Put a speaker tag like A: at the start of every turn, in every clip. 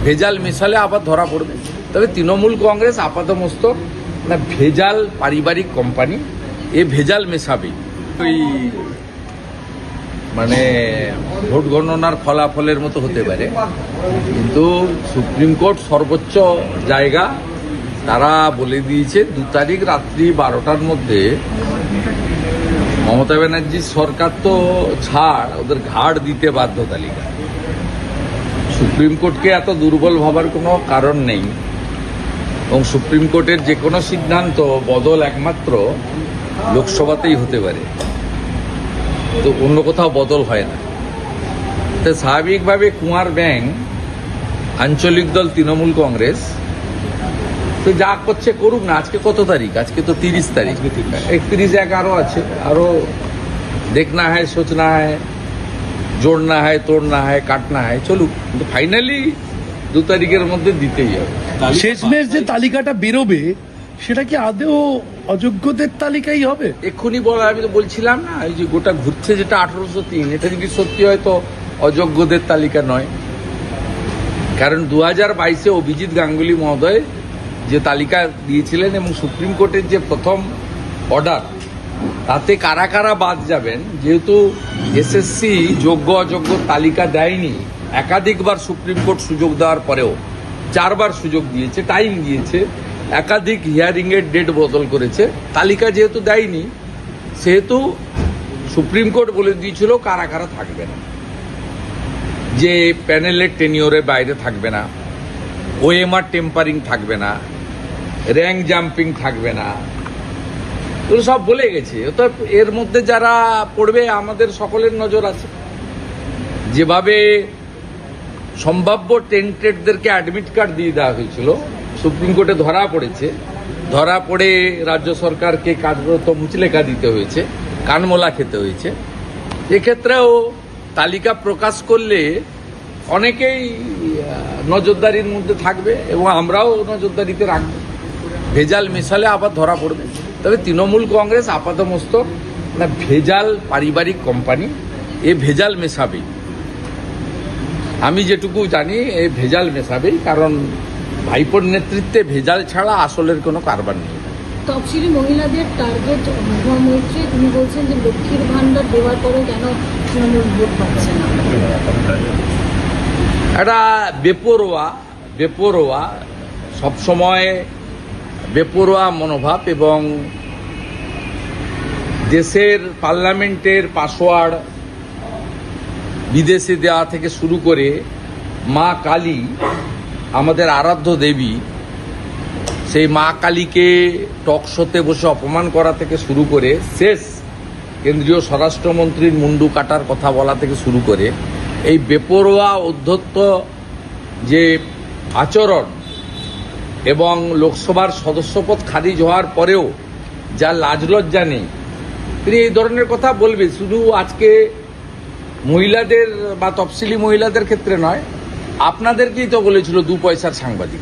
A: ভেজাল মেশালে আবার ধরা পড়বে। তবে তৃণমূল কংগ্রেস আপাতমস্তক না ভেজাল পারিবারিক কোম্পানি, এ ভেজাল মেশাবে। ওই মানে ভোট গণনার ফলাফলের মতো হতে পারে, কিন্তু সুপ্রিম কোর্ট সর্বোচ্চ জায়গা, তারা বলে দিয়েছে 2 তারিখ রাত্রি 12টার মধ্যে মমতা ব্যানার্জির সরকার তো ছাড়, ওদের ঘাড় দিতে বাধ্য তালিকা। সুপ্রিম কোর্টকে এত দুর্বল ভাবার কোনো কারণ নেই, এবং সুপ্রিম কোর্টের যে কোনো সিদ্ধান্ত বদল একমাত্র লোকসভাতেই হতে পারে, তো অন্য কোথাও বদল হয় না। তো স্বাভাবিকভাবে কুমার ব্যাং আঞ্চলিক দল তৃণমূল কংগ্রেস তো যা করছে করুক না। আজকে কত তারিখ? আজকে তো 30 তারিখ, 31 আরো আছে, আরো দেখনা হয়, সোচনা হয়, জোড়না হয়, তোড়না হয়, কাটনা হয়, চলুক, কিন্তু ফাইনালি 2 তারিখের মধ্যে দিতেই হবে।
B: শেষমেশ যে তালিকাটা বেরোবে সেটা কি আদৌ অযোগ্যদের তালিকাই হবে?
A: এক্ষুনি বলা, আমি তো বলছিলাম না, এই যে গোটা ঘুরছে যেটা 1803, এটা যদি সত্যি হয় তো অযোগ্যদের তালিকা নয়। কারণ 2022-এ অভিজিৎ গাঙ্গুলি মহোদয় যে তালিকা দিয়েছিলেন এবং সুপ্রিম কোর্টের যে প্রথম অর্ডার, তাতে কারা কারা বাদ যাবেন, যেহেতু এসএসসি যোগ্য অযোগ্য তালিকা দেয়নি, একাধিকবার সুপ্রিম কোর্ট সুযোগ দেওয়ার পরেও 4 বার সুযোগ দিয়েছে, টাইম দিয়েছে, একাধিক হিয়ারিং এর ডেট বদল করেছে, তালিকা যেহেতু দেয়নি সেহেতু সুপ্রিম কোর্ট বলে দিয়েছিল কারা কারা থাকবে না, যে প্যানেলের টেনিওরের বাইরে থাকবে না, ওএমআর টেম্পারিং থাকবে না, র্যাঙ্ক জাম্পিং থাকবে না, এগুলো সব বলে গেছে। তো এর মধ্যে যারা পড়বে আমাদের সকলের নজর আছে। যেভাবে সম্ভাব্য টেন্টেডদেরকে অ্যাডমিট কার্ড দিয়ে দেওয়া হয়েছিল, সুপ্রিম কোর্টে ধরা পড়েছে, ধরা পড়ে রাজ্য সরকারকে কার্যত মুচলেখা দিতে হয়েছে, কানমোলা খেতে হয়েছে। এক্ষেত্রেও তালিকা প্রকাশ করলে অনেকেই নজরদারির মধ্যে থাকবে এবং আমরাও নজরদারিতে রাখব। ভেজাল মেশালে আবার ধরা পড়বে। তবে তৃণমূল কংগ্রেস আপাতমস্তক না ভেজাল পারিবারিক কোম্পানি, এ ভেজাল মেশাবেই। আমি যেটুকু জানি এই ভেজাল মেশাবেই, কারণ ভাইপোর নেতৃত্বে ভেজাল ছাড়া আসলের কোনো কারবার নেই।
C: তফসিলি মহিলাদের টার্গেট মৈত্রী, তিনি বলছেন যে লক্ষ্মীর ভান্ডার দেওয়ার পরেও কেন তৃণমূল ভোট পাচ্ছে না।
A: এটা বেপরোয়া সবসময় বেপরোয়া মনোভাব, এবং দেশের পার্লামেন্টের পাসওয়ার্ড বিদেশে দেওয়া থেকে শুরু করে মা কালী আমাদের আরাধ্য দেবী, সেই মা কালীকে টক শোতে বসে অপমান করা থেকে শুরু করে শেষ কেন্দ্রীয় স্বরাষ্ট্রমন্ত্রীর মুন্ডু কাটার কথা বলা থেকে শুরু করে এই বেপরোয়া অধ্যত্ত যে আচরণ, এবং লোকসভার সদস্যপদ খারিজ হওয়ার পরেও যা লাজলজ্জা নেই, তিনি এই ধরনের কথা বলবে। শুধু আজকে মহিলাদের বা তফসিলি মহিলাদের ক্ষেত্রে নয়, আপনাদেরকেই তো বলেছিল 2 পয়সার সাংবাদিক,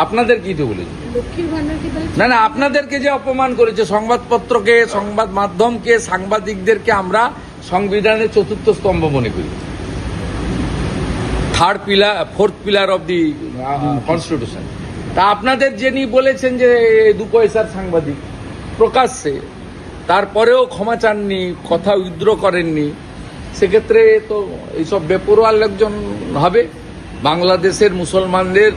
A: আপনাদেরকেই তো বলেছিল। না না, আপনাদেরকে যে অপমান করেছে, সংবাদপত্রকে, সংবাদ মাধ্যমকে, সাংবাদিকদেরকে আমরা সংবিধানের 4র্থ স্তম্ভ মনে করি, 4th pillar of the constitution. তা আপনাদের যিনি বলেছেন যে 2 পয়সার সাংবাদিক প্রকাশ্যে, তারপরেও ক্ষমা চাননি, কথা উইথড্র করেননি, সেক্ষেত্রে তো এইসব বেপরোয়া লোকজন হবে। বাংলাদেশের মুসলমানদের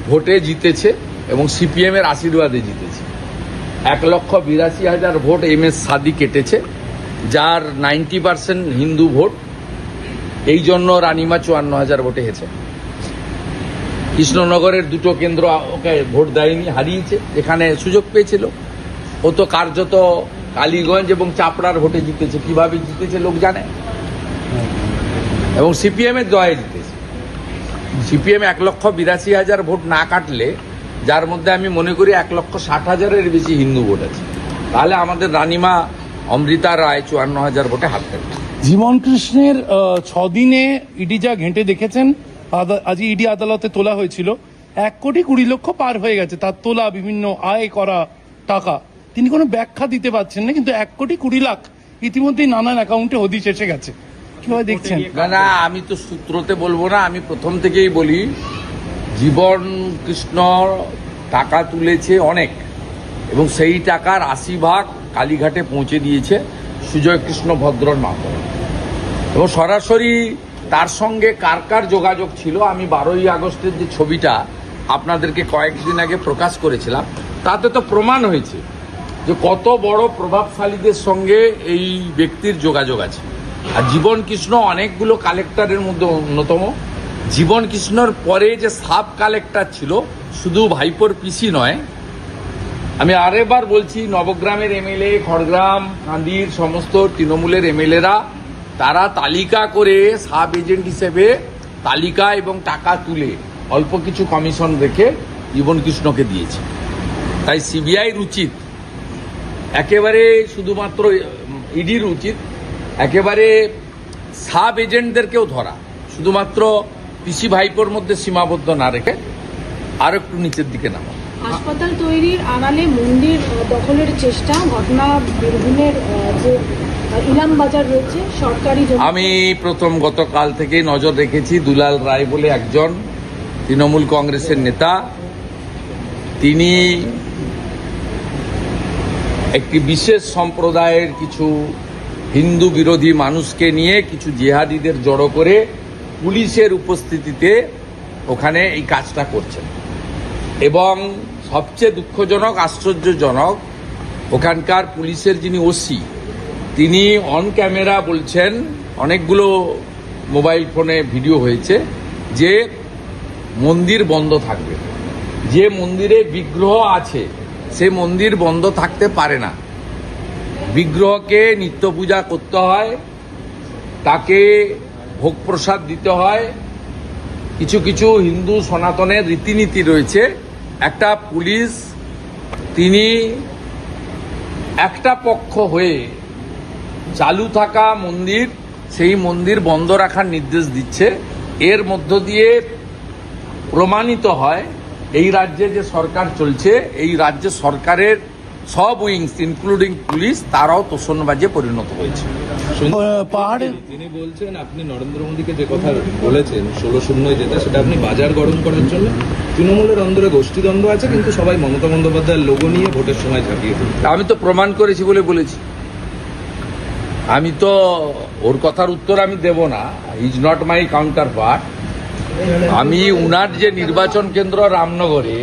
A: ভোটে জিতেছে এবং সিপিএম এর আশীর্বাদে জিতেছে। 1,82,000 ভোট MS সাদি কেটেছে, যার 90% হিন্দু ভোট। এই জন্য রানিমা 54,000 ভোটে হেরেছে। কৃষ্ণনগরের 2টো কেন্দ্র ওকে ভোট দেয়নি, হারিয়েছে, যেখানে সুযোগ পেয়েছিল। ও তো কার্যত কালীগঞ্জ এবং চাপড়ার ভোটে জিতেছে। কিভাবে জিতেছে লোক জানে, এবং সিপিএম এর জয়ে জিতেছে। সিপিএম 1,82,000 ভোট না কাটলে, যার মধ্যে আমি মনে করি 1,60,000-এর বেশি হিন্দু ভোট আছে, তাহলে আমাদের রানিমা অমৃতা রায় 54,000 ভোটে হাত কাটবে।
B: জীবন কৃষ্ণের 6 দিনে ইডি যা ঘেঁটে দেখেছেন, আজ ইডি আদালতে তোলা হয়েছিল 1,20,00,000 পার হয়ে গেছে তার তোলা বিভিন্ন আয় করা টাকা। তিনি কোনো ব্যাখ্যা দিতে পারছেন না, কিন্তু 1,20,00,000 ইতিমধ্যেই নানান অ্যাকাউন্টে হদিশ এসে গেছে। কিভাবে দেখছেন?
A: না, আমি তো সূত্রতে বলবো না, আমি প্রথম থেকেই বলি জীবন কৃষ্ণ টাকা তুলেছে অনেক, এবং সেই টাকার 80% কালীঘাটে পৌঁছে দিয়েছে সুজয় কৃষ্ণ ভদ্রর মাধ্যমে। এবং সরাসরি তার সঙ্গে কার কার যোগাযোগ ছিল, আমি 12ই আগস্টের যে ছবিটা আপনাদেরকে কয়েকদিন আগে প্রকাশ করেছিলাম, তাতে তো প্রমাণ হয়েছে যে কত বড় প্রভাবশালীদের সঙ্গে এই ব্যক্তির যোগাযোগ আছে। আর জীবন কৃষ্ণ অনেকগুলো কালেক্টরের মধ্যে অন্যতম। জীবন কৃষ্ণর পরে যে সাব কালেক্টর ছিল, শুধু ভাইপোর পিসি নয়, আমি আরেকবার বলছি, নবগ্রামের এমএলএ, খড়গ্রাম, কান্দির সমস্ত তৃণমূলের এমএলএরা তারা তালিকা করে সাব এজেন্ট হিসেবে তালিকা এবং টাকা তুলে অল্প কিছু কমিশন রেখে জীবন কৃষ্ণকে দিয়েছে। তাই সিবিআইর উচিত, একেবারে শুধুমাত্র ইডির উচিত, একেবারে সাব এজেন্টদেরকেও ধরা, শুধুমাত্র পিসি ভাইপোর মধ্যে সীমাবদ্ধ না রেখে আরো একটু নিচের দিকে নামা।
C: হাসপাতাল তৈরির আড়ালে মন্দির দখলের চেষ্টা, ঘটনা বীরভূমের যে ইলাম বাজার রয়েছে সরকারি জমি।
A: আমি প্রথম গতকাল থেকে নজর রেখেছি, দুলাল রায় বলে একজন তৃণমূল কংগ্রেসের নেতা, তিনি একটি বিশেষ সম্প্রদায়ের কিছু হিন্দু বিরোধী মানুষকে নিয়ে কিছু জিহাদিদের জড়ো করে পুলিশের উপস্থিতিতে ওখানে এই কাজটা করছেন। এবং সবচেয়ে দুঃখজনক, আশ্চর্যজনক, ওখানকার পুলিশের যিনি ওসি, তিনি অন ক্যামেরা বলছেন, অনেকগুলো মোবাইল ফোনে ভিডিও হয়েছে, যে মন্দির বন্ধ থাকবে। যে মন্দিরে বিগ্রহ আছে সে মন্দির বন্ধ থাকতে পারে না। বিগ্রহকে নিত্য পূজা করতে হয়, তাকে ভোগ প্রসাদ দিতে হয়, কিছু কিছু হিন্দু সনাতনের রীতিনীতি রয়েছে। একটা পুলিশ, তিনি একটা পক্ষ হয়ে চালু থাকা মন্দির, সেই মন্দির বন্ধ রাখার নির্দেশ দিচ্ছে। এর মধ্য দিয়ে প্রমাণিত হয় এই রাজ্যে যে সরকার চলছে, এই রাজ্যে সরকারের সব উইংস ইনক্লুডিং পুলিশ, তারাও তোষণবাজে পরিণত হয়েছে।
B: পাহাড়ে
D: তিনি বলছেন, আপনি নরেন্দ্র মোদীকে যে কথা বলেছেন 16-0 যেটা, সেটা আপনি বাজার গরম করার জন্য, তৃণমূলের অন্দরে গোষ্ঠীদ্বন্দ্ব আছে, কিন্তু সবাই মমতা বন্দ্যোপাধ্যায়ের লোগো নিয়ে ভোটের সময় ঝাঁপিয়ে পড়ে।
A: আমি তো প্রমাণ করেছি বলে বলেছি, আমি তো ওর কথার উত্তর আমি দেব না, is not my counter part. আমি উনার যে নির্বাচন কেন্দ্র রামনগরে,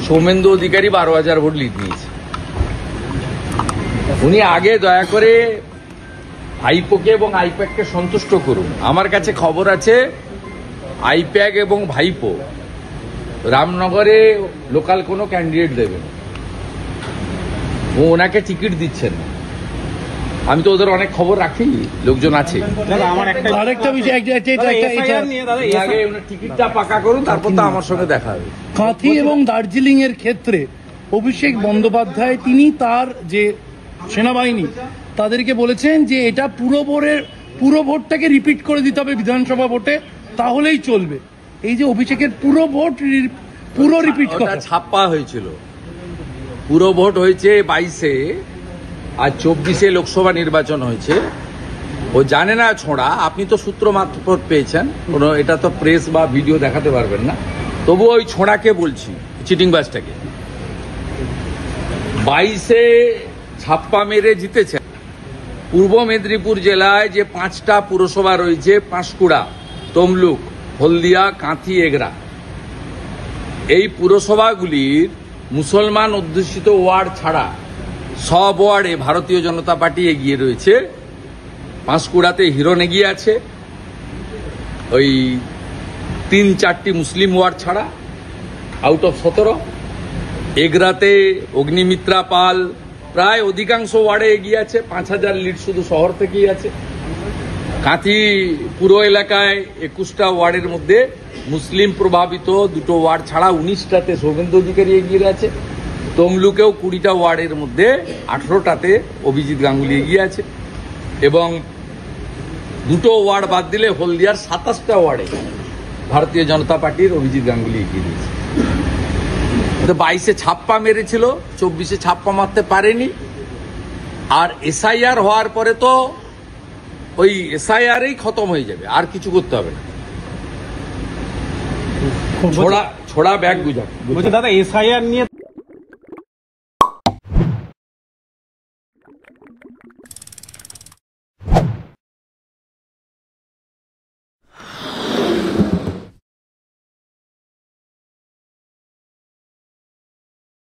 A: সৌমেন্দু অধিকারী 12,000 ভোট লিড নিয়েছে। উনি আগে দয়া করে ভাইপোকে এবং আইপ্যাককে সন্তুষ্ট করুন। আমার কাছে খবর আছে আইপ্যাক এবং ভাইপো রামনগরে লোকাল কোনো ক্যান্ডিডেট দেবেন, ও ওনাকে টিকিট দিচ্ছেন। আমি তো ওদের অনেক খবর রাখি, লোকজন আছে।
B: আরেকটা বিষয়,
A: আগে ওনার টিকিটটা পাকা করুন, তারপর তো আমার সঙ্গে দেখা হবে।
B: কাঁথি এবং দার্জিলিং এর ক্ষেত্রে অভিষেক বন্দ্যোপাধ্যায় তিনি তার যে সেনাবাহিনী তাদেরকে বলেছেন যে এটা পুরো ভোটটাকে রিপিট করে দিতে হবে বিধানসভা ভোটে, তাহলেই চলবে। এই যে অভিষেকের পুরো রিপিট করা,
A: ছাপ্পা হয়েছিল, পুরো ভোট হয়েছে 22-এ, আর 24-এ লোকসভা নির্বাচন হয়েছে। ও জানে না ছোঁড়া, আপনি তো সূত্র মারফত পেয়েছেন, কোনো এটা তো প্রেস বা ভিডিও দেখাতে পারবেন না, তবু ওই ছোঁড়াকে বলছি, চিটিংবাজটাকে। 22-এ ছাপ্পা মেরে জিতেছেন। পূর্ব মেদিনীপুর জেলায় যে 5টা পুরসভা রয়েছে, পাঁশকুড়া, তমলুক, হলদিয়া, কাঁথি, এগরা, এই পুরসভাগুলির মুসলমান অধ্যুষিত ওয়ার্ড ছাড়া সব ওয়ার্ডে ভারতীয় জনতা পার্টি এগিয়ে রয়েছে। পাঁশকুড়াতে হিরণ এগিয়ে আছে, ওই 3-4টি মুসলিম ওয়ার্ড ছাড়া, আউট অফ 17। এগরাতে অগ্নিমিত্রা পাল প্রায় অধিকাংশ ওয়ার্ডে এগিয়ে আছে, 5,000 লিড শুধু শহর থেকেই আছে। কাঁথি পুরো এলাকায় 21টা ওয়ার্ডের মধ্যে মুসলিম প্রভাবিত 2টো ওয়ার্ড ছাড়া 19টাতে সৌমেন্দু অধিকারী এগিয়ে আছে। তমলুকেও 20টা ওয়ার্ডের মধ্যে 18টাতে অভিজিৎ গাঙ্গুলি এগিয়ে আছে, এবং 2টো ওয়ার্ড বাদ দিলে হলদিয়ার 27টা ওয়ার্ডে ভারতীয় জনতা পার্টির অভিজিৎ গাঙ্গুলি এগিয়ে দিয়েছে। 22-এ ছাপ্পা মেরেছিল, 24-এ ছাপ্পা মারতে পারেনি। আর এসআইআর হওয়ার পরে তো ওই এসআইআরই খতম হয়ে যাবে, আর কিছু করতে হবে না। ছোড়া ব্যাগ গুজব।
E: বলছি দাদা এসআইআর নিয়ে